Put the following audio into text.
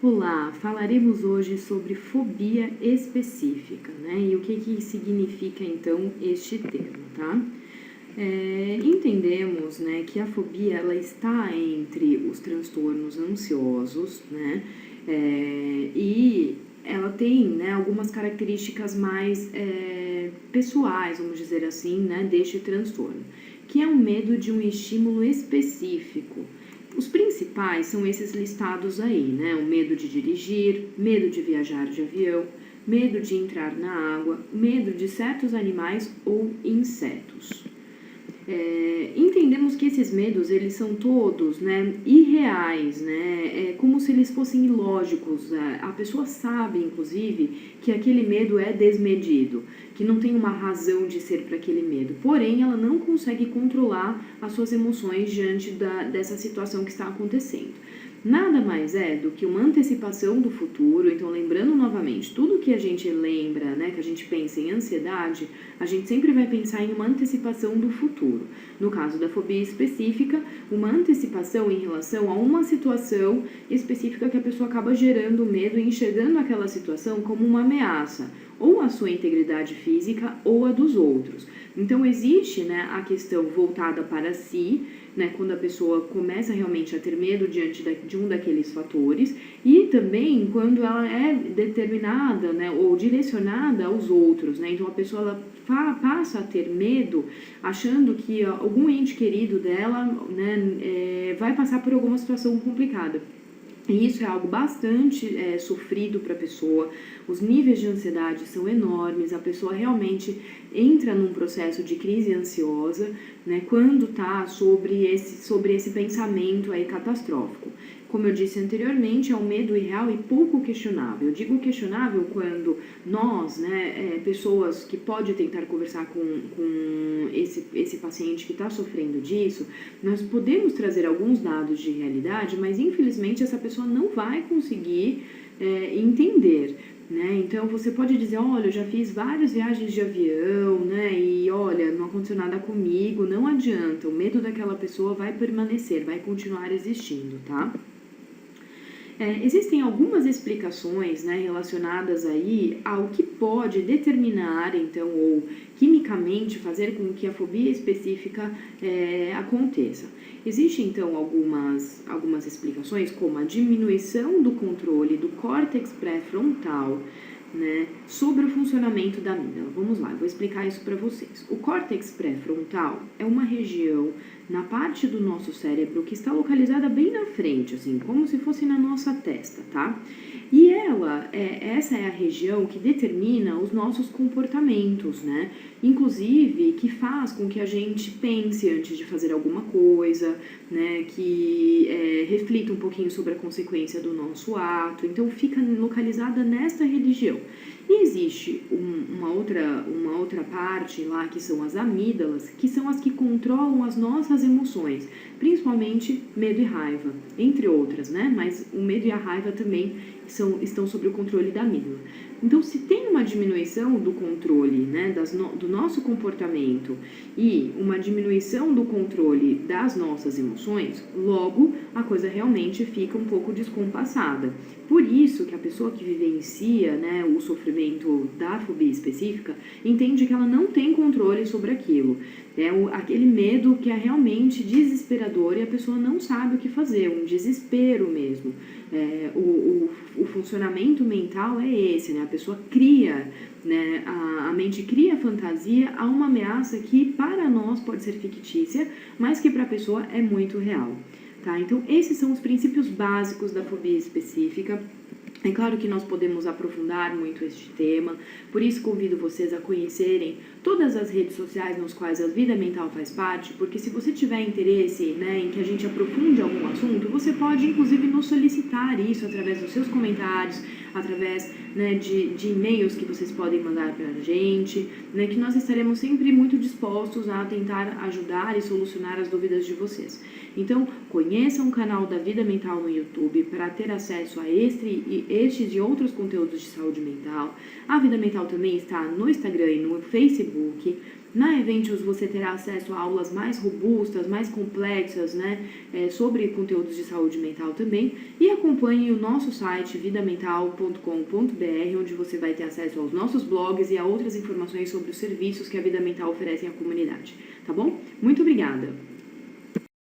Olá, falaremos hoje sobre fobia específica, né? E o que significa então este termo, tá? Entendemos, né, que a fobia ela está entre os transtornos ansiosos, né? E ela tem, né, algumas características mais pessoais, vamos dizer assim, né, deste transtorno, que é o medo de um estímulo específico. Os principais são esses listados aí, né? O medo de dirigir, medo de viajar de avião, medo de entrar na água, medo de certos animais ou insetos. Entendemos que esses medos, eles são todos, né, irreais, né, como se eles fossem ilógicos. A pessoa sabe, inclusive, que aquele medo é desmedido, que não tem uma razão de ser para aquele medo, porém ela não consegue controlar as suas emoções diante dessa situação que está acontecendo. Nada mais é do que uma antecipação do futuro. Então, lembrando novamente, tudo que a gente lembra, né, que a gente pensa em ansiedade, a gente sempre vai pensar em uma antecipação do futuro. No caso da fobia específica, uma antecipação em relação a uma situação específica que a pessoa acaba gerando medo e enxergando aquela situação como uma ameaça, ou a sua integridade física ou a dos outros. Então, existe, né, a questão voltada para si, né, quando a pessoa começa realmente a ter medo diante de um daqueles fatores, e também quando ela é determinada, né, ou direcionada aos outros, né, então a pessoa ela passa a ter medo achando que algum ente querido dela, né, vai passar por alguma situação complicada. E isso é algo bastante sofrido para a pessoa, os níveis de ansiedade são enormes, a pessoa realmente entra num processo de crise ansiosa, né, quando está sobre esse pensamento aí catastrófico. Como eu disse anteriormente, é um medo irreal e pouco questionável. Eu digo questionável quando nós, né, pessoas que podem tentar conversar com esse paciente que está sofrendo disso, nós podemos trazer alguns dados de realidade, mas infelizmente essa pessoa não vai conseguir entender. Né? Então você pode dizer, olha, eu já fiz várias viagens de avião, né? E olha, não aconteceu nada comigo, não adianta, o medo daquela pessoa vai permanecer, vai continuar existindo, tá? Existem algumas explicações, né, relacionadas aí ao que pode determinar, então, ou quimicamente fazer com que a fobia específica aconteça. Existem, então, algumas explicações, como a diminuição do controle do córtex pré-frontal, né, sobre o funcionamento da amígdala. Vamos lá, eu vou explicar isso para vocês. O córtex pré-frontal é uma região na parte do nosso cérebro que está localizada bem na frente, assim, como se fosse na nossa testa, tá? E essa é a região que determina os nossos comportamentos, né? Inclusive, que faz com que a gente pense antes de fazer alguma coisa, né? Que reflita um pouquinho sobre a consequência do nosso ato. Então, fica localizada nesta região. E existe uma outra parte lá, que são as amígdalas, que são as que controlam as nossas emoções, principalmente medo e raiva, entre outras, né? Mas o medo e a raiva também estão sob o controle da amígdala. Então, se tem uma diminuição do controle, né, do nosso comportamento e uma diminuição do controle das nossas emoções, logo a coisa realmente fica um pouco descompassada. Por isso que a pessoa que vivencia, né, o sofrimento da fobia específica entende que ela não tem controle sobre aquilo. É aquele medo que é realmente desesperador e a pessoa não sabe o que fazer, um desespero mesmo. O funcionamento mental é esse, né? A pessoa cria, né? A mente cria fantasia a uma ameaça que para nós pode ser fictícia, mas que para a pessoa é muito real. Tá? Então, esses são os princípios básicos da fobia específica. É claro que nós podemos aprofundar muito este tema, por isso convido vocês a conhecerem todas as redes sociais nas quais a Vida Mental faz parte, porque se você tiver interesse, né, em que a gente aprofunde algum assunto, você pode inclusive nos solicitar isso através dos seus comentários, através, né, de e-mails que vocês podem mandar para a gente, né, que nós estaremos sempre muito dispostos a tentar ajudar e solucionar as dúvidas de vocês. Então, conheçam o canal da Vida Mental no YouTube para ter acesso a estes e outros conteúdos de saúde mental. A Vida Mental também está no Instagram e no Facebook. Na Eventus você terá acesso a aulas mais robustas, mais complexas, né, sobre conteúdos de saúde mental também. E acompanhe o nosso site vidamental.com.br, onde você vai ter acesso aos nossos blogs e a outras informações sobre os serviços que a Vida Mental oferece à comunidade. Tá bom? Muito obrigada!